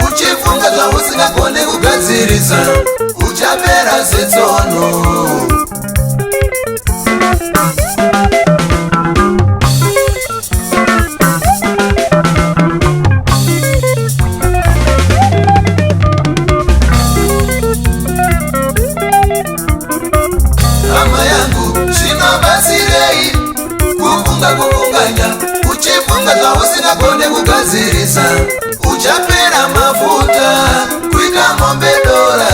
Uchifunga za usingakone kugadzirisa uchapera setsono. Hama yangu zvinobasirei kufunganya. Uchifunga za usingakone kugadzirisa uchapera mafuta kuita mombe dora.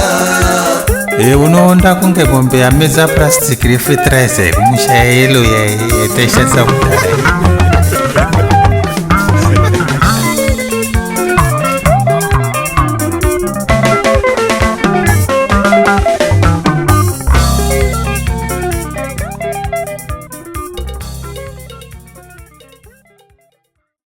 Unoonda kunge mombe yamedza plastic refriterizer kumusha yelo yaitaishandisa kudhara.